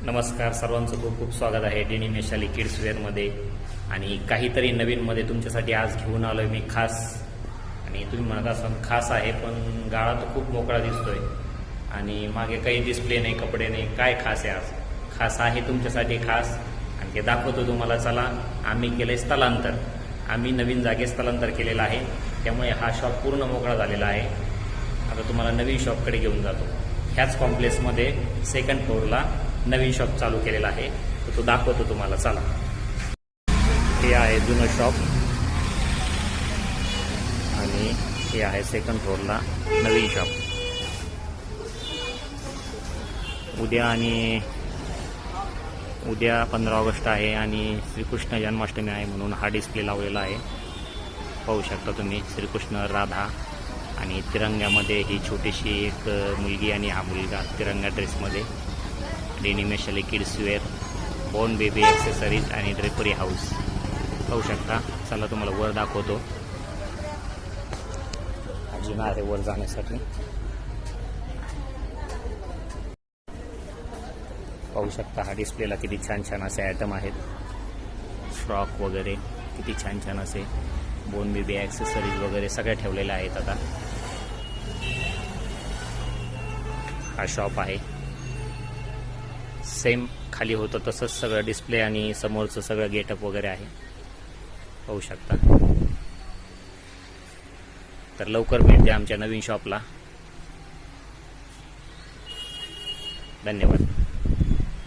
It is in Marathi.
नमस्कार, सर्वांचं खूप खूप स्वागत आहे डेनिमेशाली किड्स वेअरमध्ये. आणि काहीतरी नवीनमध्ये तुमच्यासाठी आज घेऊन आलो आहे मी खास. आणि तुम्ही म्हणत असाल खास आहे, पण गाळा तर खूप मोकळा दिसतोय आणि मागे काही डिस्प्ले नाही, कपडे नाही. काय खास आहे आज? खास आहे तुमच्यासाठी खास, आणि ते दाखवतो तुम्हाला. चला, आम्ही केलं आहे स्थलांतर. आम्ही नवीन जागेत स्थलांतर केलेलं आहे, त्यामुळे हा शॉप पूर्ण मोकळा झालेला आहे. आता तुम्हाला नवीन शॉपकडे घेऊन जातो. ह्याच कॉम्प्लेक्समध्ये सेकंड फ्लोअरला नवीन शॉप चालू केलेला आहे, तर तो दाखवतो तुम्हाला. चला, हे आहे जुनं शॉप आणि हे आहे सेकंड फ्लोअरला नवीन शॉप. उद्या 15 ऑगस्ट आहे आणि श्रीकृष्ण जन्माष्टमी आहे, म्हणून हा डिस्प्ले लावलेला आहे. पाहू शकता तुम्ही, श्रीकृष्ण, राधा आणि तिरंग्यामध्ये ही छोटीशी एक मुलगी आणि हा मुलगा तिरंगा ड्रेसमध्ये. डेनिमेशाली kids wear, born baby accessories आणि ड्रेपरी हाऊस पाहू शकता. चला, तुम्हाला वर दाखवतो. जिना आहे वर जाण्यासाठी. पाहू शकता हा डिस्प्लेला किती छान छान असे आयटम आहेत. फ्रॉक वगैरे किती छान छान असे बॉर्न बेबी ॲक्सेसरीज वगैरे सगळ्या ठेवलेल्या आहेत. आता हा शॉप आहे, सेम खाली होतं तसंच सगळं डिस्प्ले आणि समोरचं सगळं गेटअप वगैरे आहे. पाहू शकता. तर लवकर भेट द्या आमच्या नवीन शॉपला. धन्यवाद.